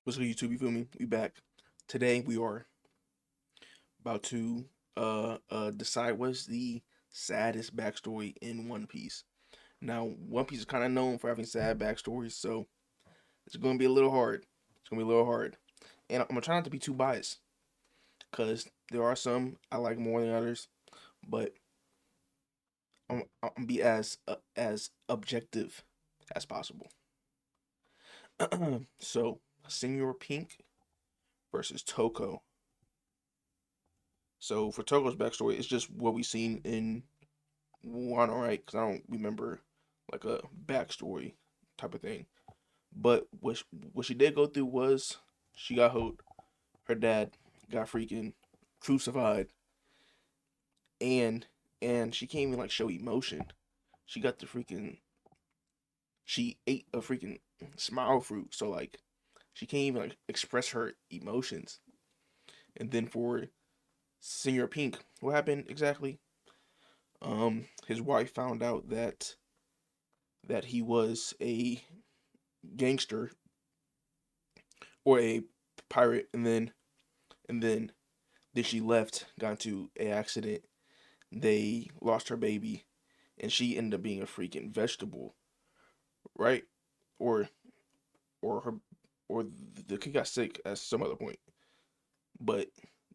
What's good, YouTube? You feel me? We back. Today we are about to decide what's the saddest backstory in One Piece. Now, One Piece is kind of known for having sad backstories, so it's gonna be a little hard. It's gonna be a little hard, and I'm gonna try not to be too biased, cause there are some I like more than others, but I'm gonna be as objective as possible. So, Senor Pink versus Toko. So for Toko's backstory, it's just what we seen in Wano, right? Because I don't remember like a backstory type of thing. But what she did go through was she got hoed. Her dad got freaking crucified, and she can't even like show emotion. She got the freaking she ate a freaking smile fruit, so like she can't even like express her emotions. And then for Senior Pink, what happened exactly? His wife found out that he was a gangster or a pirate, and then she left, got into a accident. They lost her baby, and she ended up being a freaking vegetable, right? Or her or the kid got sick at some other point, but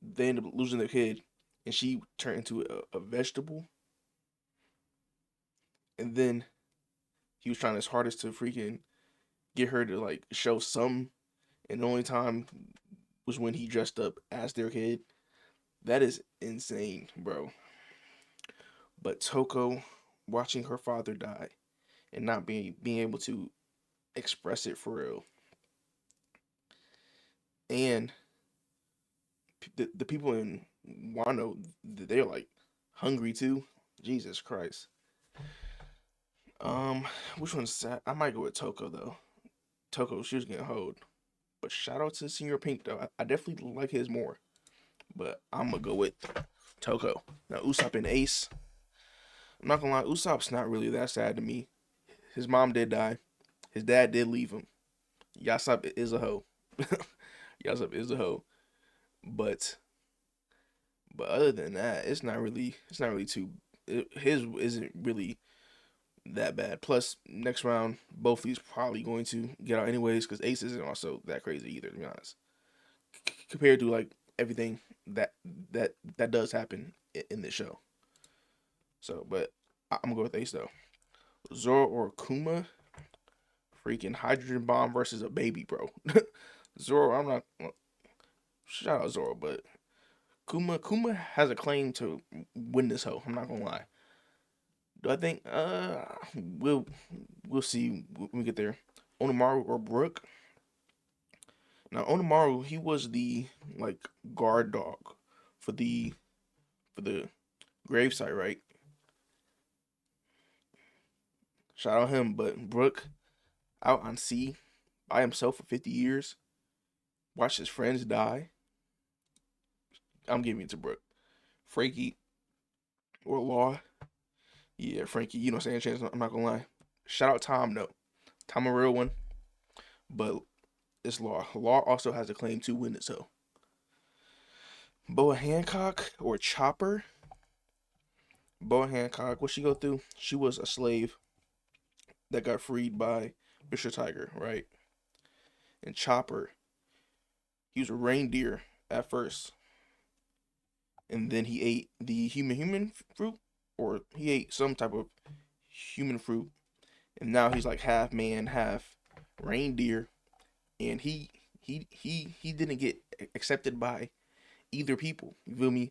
they ended up losing their kid, and she turned into a vegetable. And then he was trying his hardest to freaking get her to like show some, and the only time was when he dressed up as their kid. That is insane, bro. But Toko watching her father die and not being able to express it for real, and the people in Wano, they're like hungry too. Jesus Christ. Um, which one's sad? I might go with Toko though. Toko, she was getting hoed. But shout out to Senior Pink though. I definitely like his more. But I'm gonna go with Toko. Now Usopp and Ace. I'm not gonna lie, Usopp's not really that sad to me. His mom did die. His dad did leave him. Yasop is a hoe. Yasop is a hoe. But other than that, it's not really too. His isn't really that bad. Plus, next round, both of these probably going to get out anyways because Ace isn't also that crazy either. To be honest, compared to like everything that that does happen in this show. So, but I'm gonna go with Ace though. Zoro or Kuma, freaking hydrogen bomb versus a baby, bro. Zoro, I'm not. Shout out Zoro, but Kuma has a claim to win this hoe. I'm not gonna lie. Do I think we'll see when we get there. Onimaru or Brook? Now Onimaru, he was the like guard dog for the gravesite, right? Shout out him, but Brook out on sea by himself for 50 years, watched his friends die. I'm giving it to Brook. Frankie or Law? Yeah, Frankie, you know what I'm saying? Chance, I'm not gonna lie. Shout out Tom though. Tom a real one, but it's Law. Law also has a claim to win it, so Boa Hancock or Chopper? Boa Hancock, what she go through? She was a slave that got freed by Mr. Tiger, right? And Chopper, he was a reindeer at first, and then he ate the human fruit, or he ate some type of human fruit, and now he's like half man, half reindeer, and he didn't get accepted by either people. You feel me?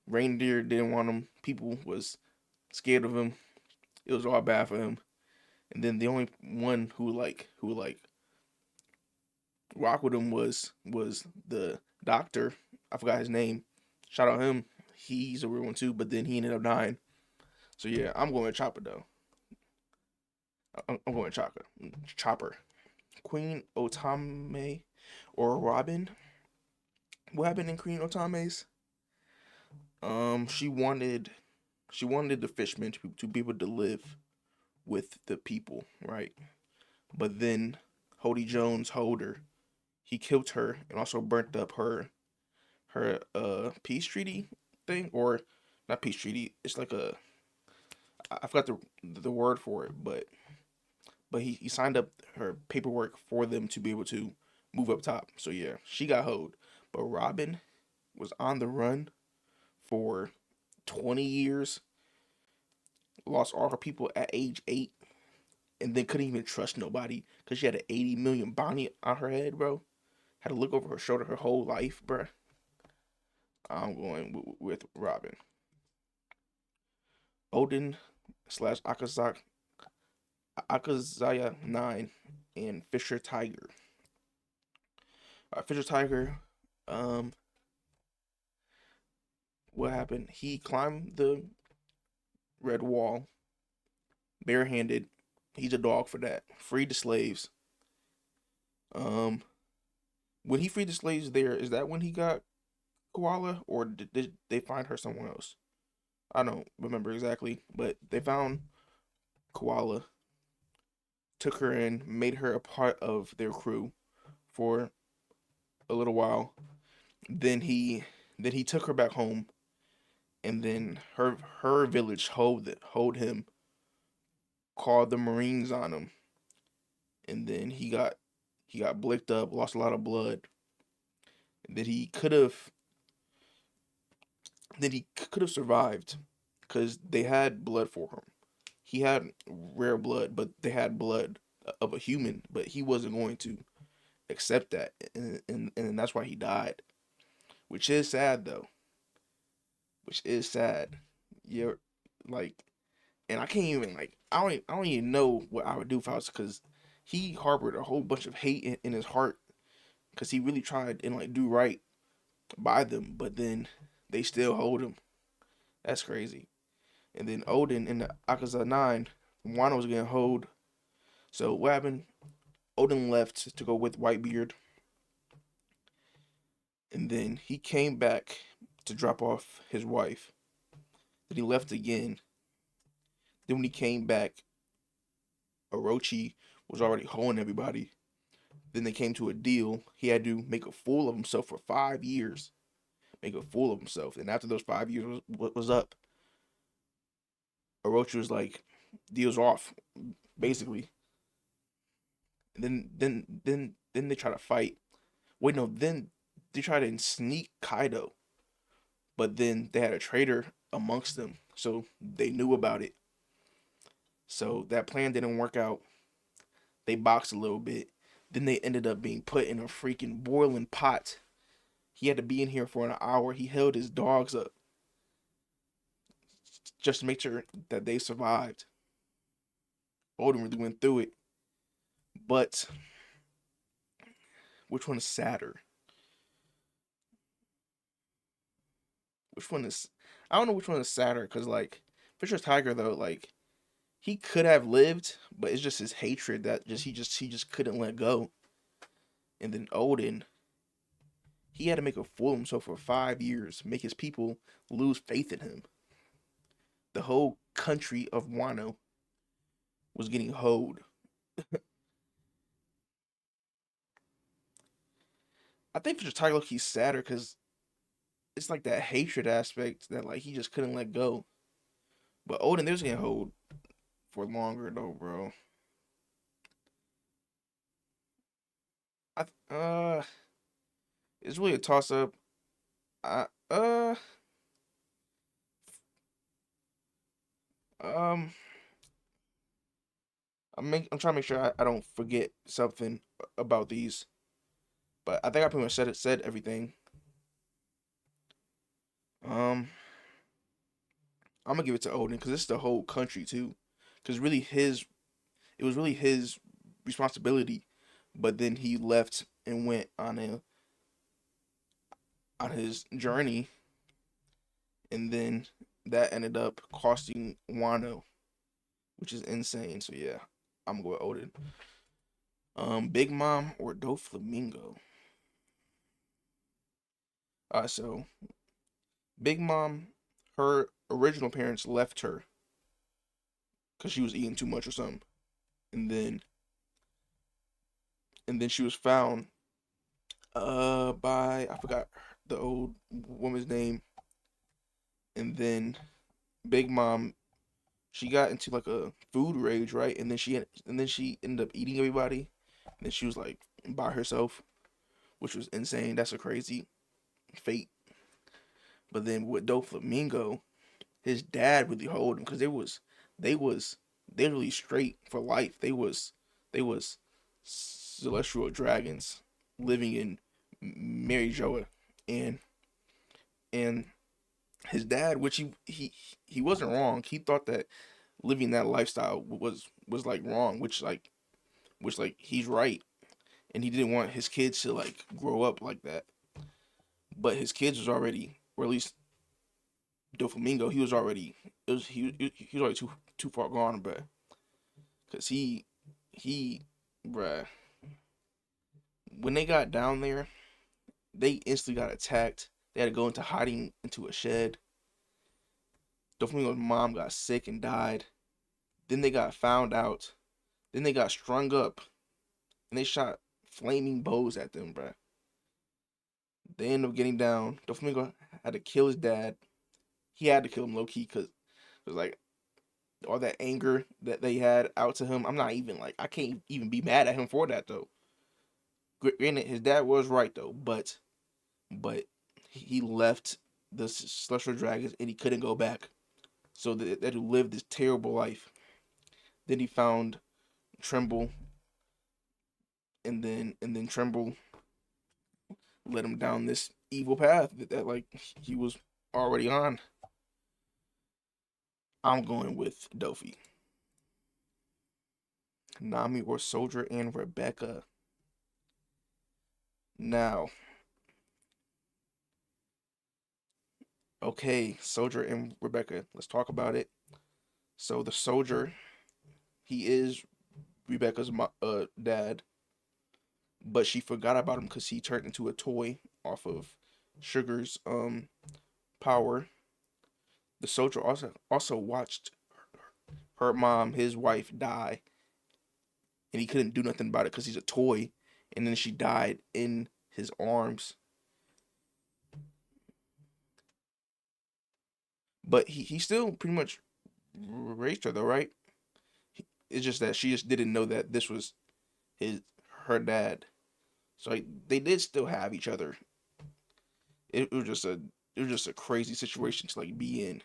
Reindeer didn't want him. People was scared of him. It was all bad for him. And then the only one who would like rock with him was the doctor. I forgot his name. Shout out him. He's a real one too. But then he ended up dying. So yeah, I'm going with Chopper though. I'm going with Chopper. Chopper. Queen Otame or Robin. What happened in Queen Otame's? She wanted the fishmen to be able to live with the people, right? But then Hody Jones hold her. He killed her and also burnt up her peace treaty thing, or not peace treaty. It's like a, I forgot the word for it, but he signed up her paperwork for them to be able to move up top. So yeah, she got hoed. But Robin was on the run for 20 years, lost all her people at age 8, and then couldn't even trust nobody because she had an 80 million bounty on her head, bro. Had to look over her shoulder her whole life, bro. I'm going with Robin. Odin slash Akazaya 9 and Fisher Tiger. Fisher Tiger, um, what happened? He climbed the red wall barehanded. He's a dog for that. Freed the slaves. Um, when he freed the slaves, there is that when he got Koala, or did they find her somewhere else? I don't remember exactly, but they found Koala, took her in, made her a part of their crew for a little while. Then he took her back home, and then her village hold him, called the Marines on him, and then he got blicked up, lost a lot of blood. And then he could have survived because they had blood for him. He had rare blood, but they had blood of a human, but he wasn't going to accept that, and that's why he died, which is sad though. Which is sad. You're like, and I can't even like I don't even know what I would do if I was, because he harbored a whole bunch of hate in his heart because he really tried and like do right by them, but then they still hold him. That's crazy. And then Odin in the Akaza 9, Wano was getting hold. So what happened? Odin left to go with Whitebeard, and then he came back to drop off his wife. Then he left again. Then when he came back, Orochi was already holding everybody. Then they came to a deal. He had to make a fool of himself for 5 years. Make a fool of himself. And after those 5 years was up, Orochi was like, deal's off, basically. And then they try to fight. Wait, no, then they try to sneak Kaido. But then they had a traitor amongst them. So they knew about it. So that plan didn't work out. They boxed a little bit. Then they ended up being put in a freaking boiling pot. He had to be in here for an hour. He held his dogs up just to make sure that they survived. Odin really went through it. But which one is sadder? Which one is, I don't know which one is sadder, because like Fisher Tiger though, like he could have lived, but it's just his hatred that he just couldn't let go. And then Odin, he had to make a fool of himself for 5 years, make his people lose faith in him. The whole country of Wano was getting hoed. I think Fisher Tiger he's sadder because it's like that hatred aspect that like he just couldn't let go. But Odin, there's getting hoed for longer though, bro. I it's really a toss up. I um I'm trying to make sure I don't forget something about these. But I think I pretty much said everything. Um I'm gonna give it to Odin because it's the whole country too. Because really it was really his responsibility. But then he left and went on his journey, and then that ended up costing Wano, which is insane. So yeah, I'm going with Odin. Big Mom or Doflamingo? So Big Mom, her original parents left her because she was eating too much or something, and then and then she was found by, I forgot the old woman's name, and then Big Mom, she got into like a food rage, right? And then she ended up eating everybody. And then she was like by herself, which was insane. That's a crazy fate. But then with Doflamingo, his dad really hold him because they was literally straight for life. They was celestial dragons living in Mary Joa, and and his dad, which he wasn't wrong. He thought that living that lifestyle was like wrong, which he's right, and he didn't want his kids to like grow up like that. But his kids was already, or at least Doflamingo, he was already he was already too far gone, bruh. Cause he bruh, when they got down there, they instantly got attacked. They had to go into hiding into a shed. Doflamingo's mom got sick and died. Then they got found out. Then they got strung up and they shot flaming bows at them, bruh. They ended up getting down. Doflamingo had to kill his dad. He had to kill him low key because it was like all that anger that they had out to him. I'm not even like, I can't even be mad at him for that though. Granted, his dad was right though, but he left the celestial dragons and he couldn't go back. So that he lived this terrible life. Then he found Tremble, and then Tremble led him down this evil path that like he was already on. I'm going with Dofi, Nami, or Soldier and Rebecca. Now, okay, Soldier and Rebecca. Let's talk about it. So the Soldier, he is Rebecca's dad, but she forgot about him because he turned into a toy off of Sugar's power. The Soldier also watched her mom, his wife, die, and he couldn't do nothing about it because he's a toy. And then she died in his arms. But he still pretty much raised her though, right? It's just that she just didn't know that this was his her dad. So like, they did still have each other. It was just a crazy situation to like be in.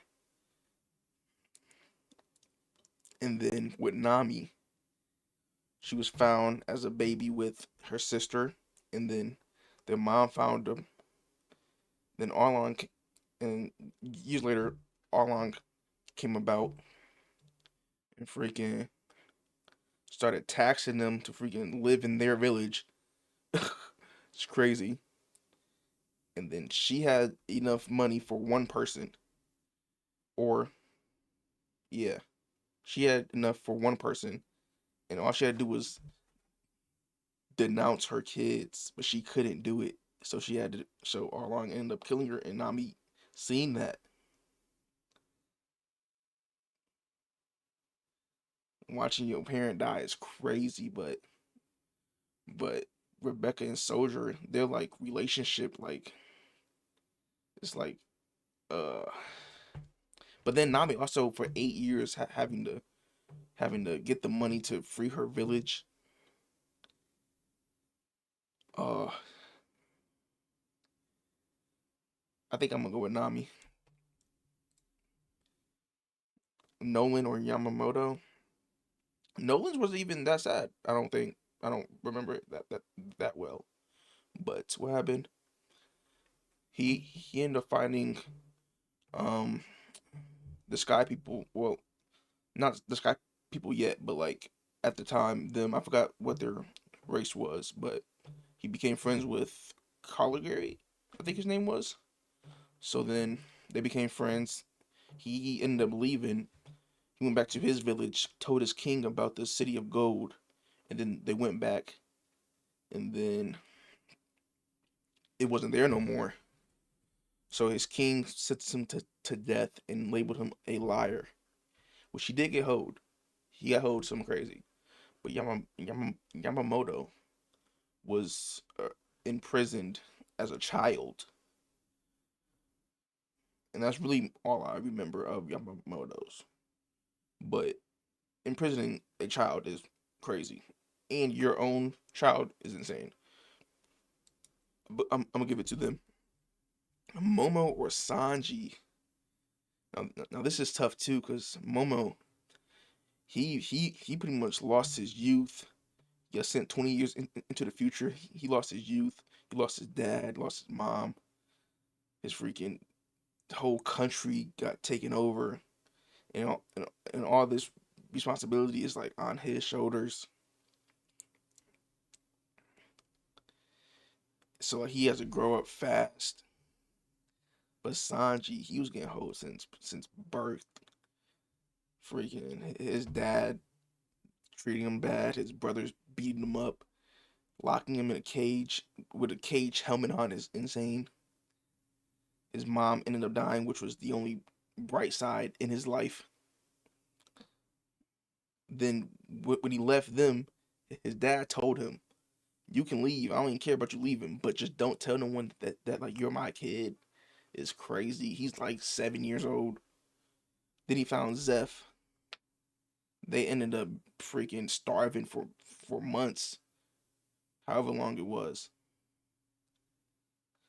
And then with Nami, she was found as a baby with her sister, and then their mom found them. Then Arlong, and years later, Arlong came about and freaking started taxing them to freaking live in their village. It's crazy. And then she had enough money for one person, or yeah, she had enough for one person, and all she had to do was denounce her kids, but she couldn't do it. So she had to. So Arlong ended up killing her, and Nami seeing that, watching your parent die is crazy, but Rebecca and Soldier, their like relationship, like it's like uh. But then Nami also for 8 years having to get the money to free her village. Uh, I think I'm gonna go with Nami, Nolan or Yamamoto. Nolan's wasn't even that sad. I don't think. I don't remember it that well. But what happened? He ended up finding um the Sky People. Well, not the Sky People yet, but like at the time, them, I forgot what their race was, but he became friends with Caligari, I think his name was. So then they became friends. He ended up leaving. He went back to his village, told his king about the city of gold, and then they went back, and then it wasn't there no more. So his king sentenced him to death and labeled him a liar, which he did get hold. He got hold something crazy. But Yamamoto, was imprisoned as a child, and that's really all I remember of Yamamoto's. But imprisoning a child is crazy, and your own child is insane. But I'm gonna give it to them. Momo or Sanji. Now this is tough too, cause Momo he pretty much lost his youth. He got sent 20 years into the future. He lost his youth. He lost his dad. Lost his mom. His freaking whole country got taken over, and all this responsibility is like on his shoulders. So like, he has to grow up fast. But Sanji, he was getting hold since birth. Freaking his dad treating him bad. His brothers beating him up. Locking him in a cage with a cage helmet on is insane. His mom ended up dying, which was the only bright side in his life. Then when he left them, his dad told him, "You can leave. I don't even care about you leaving, but just don't tell no one that like you're my kid." Is crazy. He's like 7 years old. Then he found Zeph. They ended up freaking starving for months, however long it was.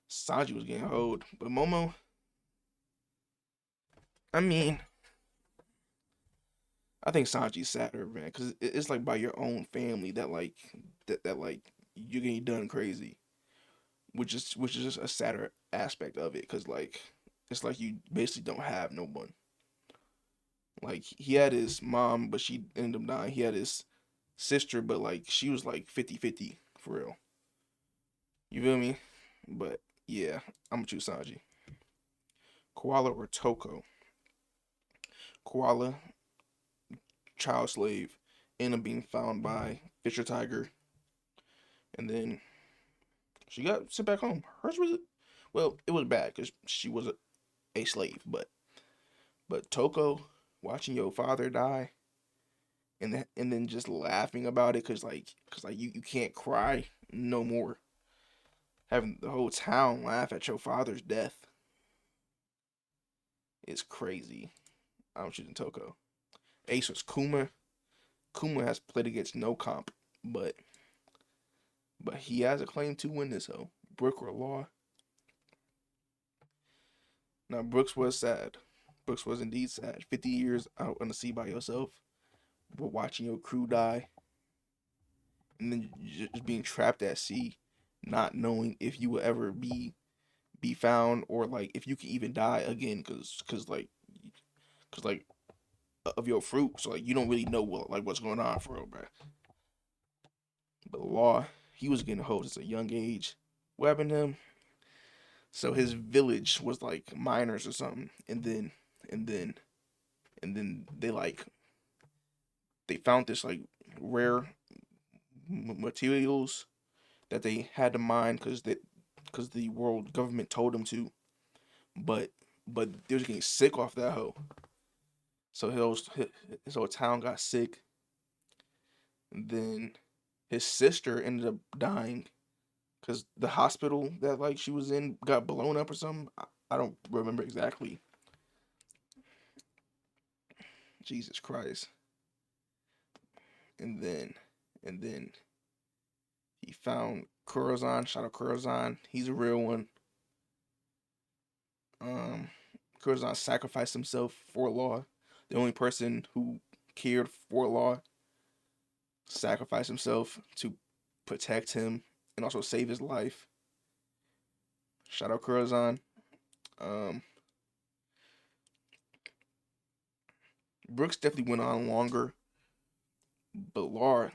Sanji was getting hold, but Momo, I mean, I think Sanji's sadder, man, because it's like by your own family that like that like you're getting done crazy, which is just a sadder aspect of it, because like it's like you basically don't have no one. Like he had his mom, but she ended up dying. He had his sister, but like she was like 50-50 for real. You feel me? But yeah, I'm gonna choose Sanji. Koala or Toko? Koala, child slave, ended up being found by Fisher Tiger, and then she got sent back home. Hers was, well, it was bad because she was a slave, but Toko, watching your father die, and then just laughing about it because like you can't cry no more. Having the whole town laugh at your father's death is crazy. I'm choosing Toko. Ace was Kuma. Kuma has played against no comp, but he has a claim to win this hoe. Brook or Law. Now Brooks was sad. Brooks was indeed sad. 50 years out on the sea by yourself, but watching your crew die, and then just being trapped at sea, not knowing if you will ever be found or like if you can even die again, cause like of your fruit. So like you don't really know what's going on for real, bro. But Law, he was getting hoes at a young age. What happened to him? So his village was like miners or something, and then they found this like rare materials that they had to mine because the world government told them to, but they was getting sick off that hoe. So his whole town got sick, and then his sister ended up dying because the hospital that like she was in got blown up or something. I don't remember exactly. Jesus Christ. And then and then he found Kurazan. Shout out Kurazan. He's a real one. Um, Kurazan sacrificed himself for Law. The only person who cared for Law sacrificed himself to protect him and also save his life. Shout out Kurazan. Um, Brooks definitely went on longer, but Law,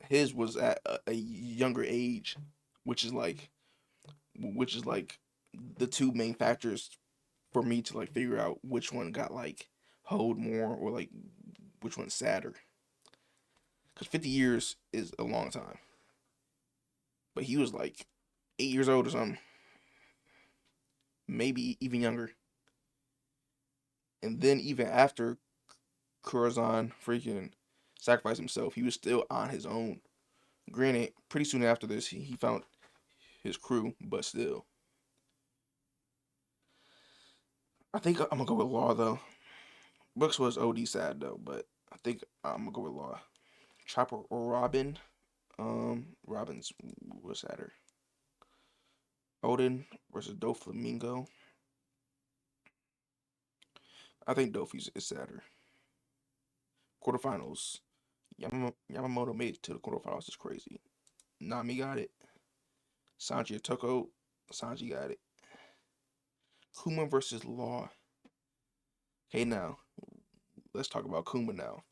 his was at a younger age, which is like which is like the two main factors for me to like figure out which one got like hold more or like which one's sadder. Because 50 years is a long time, but he was like 8 years old or something, maybe even younger. And then even after Corazon freaking sacrificed himself, he was still on his own, Granted, pretty soon after this, he found his crew, but still, I think I'm gonna go with Law though. Brooks was OD sad though, but I think I'm gonna go with Law. Chopper or Robin? Robin's was sadder. Odin versus Doflamingo. I think Dofi's is sadder. Quarterfinals. Yamamoto made it to the quarterfinals. Is crazy. Nami got it. Sanji and Toko. Sanji got it. Kuma versus Law. Okay, now let's talk about Kuma now.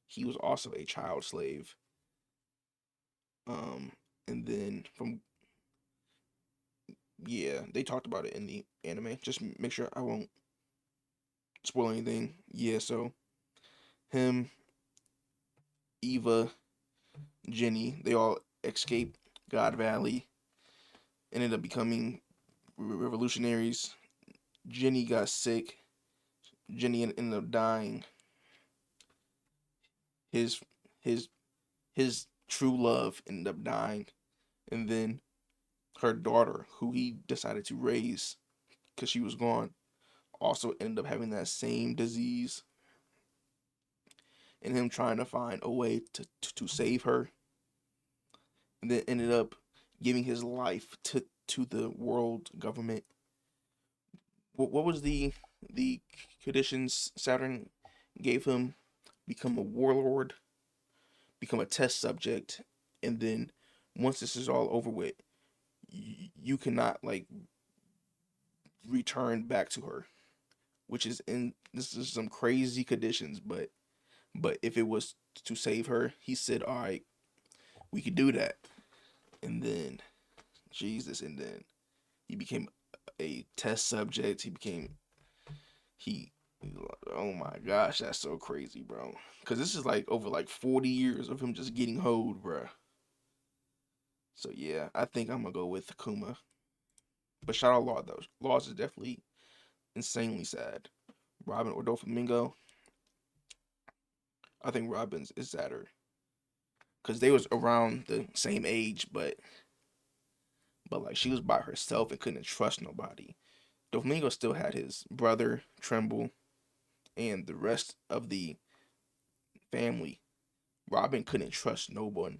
He was also a child slave. Um, and then from yeah, they talked about it in the anime. Just make sure I won't spoil anything. Yeah, so him, Eva, Jenny, they all escaped God Valley, ended up becoming revolutionaries. Jenny got sick. Jenny ended up dying. His his his true love ended up dying, and then her daughter, who he decided to raise because she was gone, also ended up having that same disease. And him trying to find a way to save her, and then ended up giving his life to the world government. What was the conditions Saturn gave him? Become a warlord, become a test subject, and then once this is all over with, you cannot like return back to her, which is in this is some crazy conditions, but if it was to save her, he said, all right, we could do that. And then Jesus, and then he became a test subject. He oh my gosh, that's so crazy, bro. Cause this is like over like 40 years of him just getting hoed, bro. So yeah, I think I'm gonna go with Kuma. But shout out Law though. Laws is definitely insanely sad. Robin or Doflamingo, I think Robin's is sadder. Cause they was around the same age, but like she was by herself and couldn't trust nobody. Doflamingo still had his brother Tremble and the rest of the family. Robin couldn't trust no one.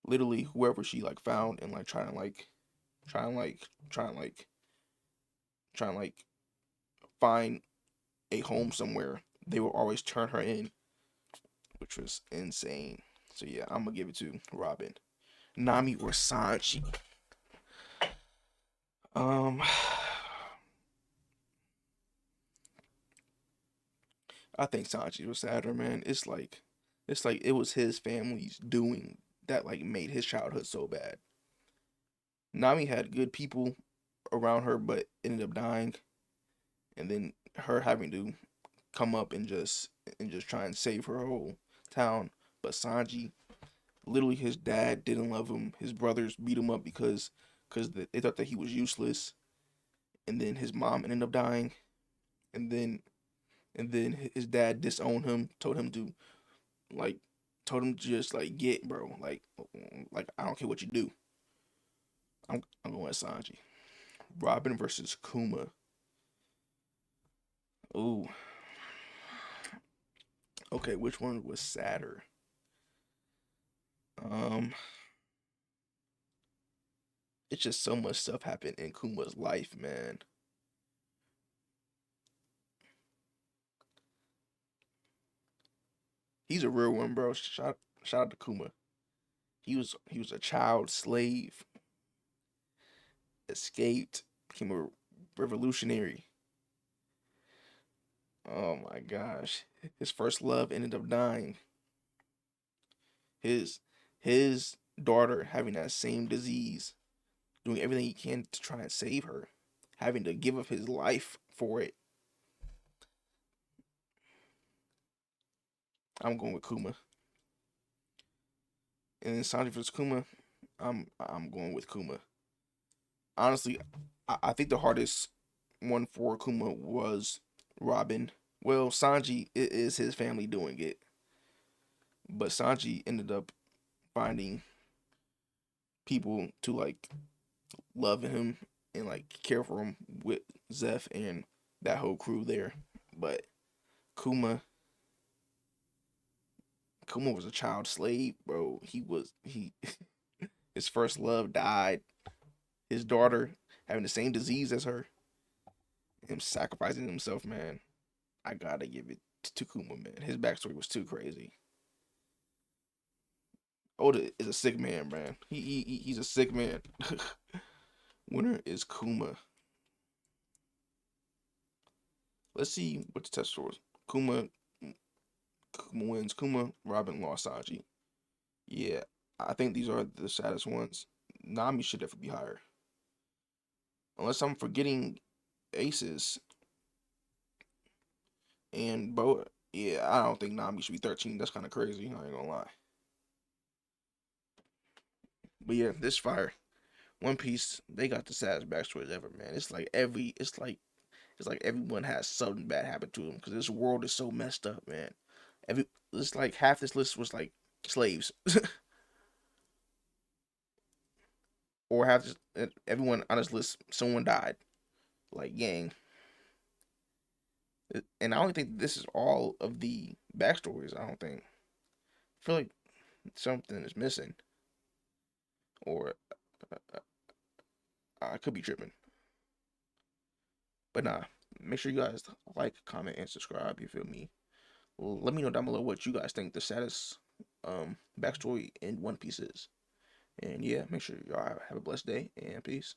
Literally, whoever she like found and like try and like try and like try and like find a home somewhere, they will always turn her in, which was insane. So yeah, I'm gonna give it to Robin. Nami or Sanji. Um, I think Sanji was sadder, man. It's like it was his family's doing that like made his childhood so bad. Nami had good people around her, but ended up dying, and then her having to come up and just try and save her whole town. But Sanji, literally, his dad didn't love him. His brothers beat him up because they thought that he was useless, and then his mom ended up dying, and then his dad disowned him, like told him to just like get bro, like I don't care what you do. I'm going with Sanji. Robin versus Kuma. Ooh, okay, which one was sadder? Um, it's just so much stuff happened in Kuma's life, man. He's a real one, bro. Shout out to Kuma. He was a child slave, escaped, became a revolutionary. Oh my gosh. His first love ended up dying. His his daughter having that same disease, doing everything he can to try and save her, having to give up his life for it. I'm going with Kuma. And then Sanji versus Kuma, I'm going with Kuma. Honestly, I think the hardest one for Kuma was Robin. Well, Sanji is his family doing it, but Sanji ended up finding. people to like love him and like care for him with Zeph and that whole crew there. But Kuma, Kuma was a child slave, bro. He his first love died. His daughter having the same disease as her. Him sacrificing himself, man. I gotta give it to Kuma, man. His backstory was too crazy. Oda is a sick man, man. He's a sick man. Winner is Kuma. Let's see what the test scores. Kuma, Kuma wins. Kuma, Robin lost Sanji. Yeah, I think these are the saddest ones. Nami should definitely be higher. Unless I'm forgetting aces and Bo. Yeah, I don't think Nami should be 13. That's kind of crazy. I ain't gonna lie. But yeah, this fire. One Piece, they got the saddest backstories ever, man. It's like everyone has something bad happen to them because this world is so messed up, man. Every It's like half this list was like slaves, or half everyone on this list someone died, like gang. And I don't think this is all of the backstories. I don't think. I feel like something is missing, or I could be tripping. But nah, make sure you guys like, comment, and subscribe. You feel me? Let me know down below what you guys think the saddest backstory in One Piece is. And yeah, make sure y'all have a blessed day and peace.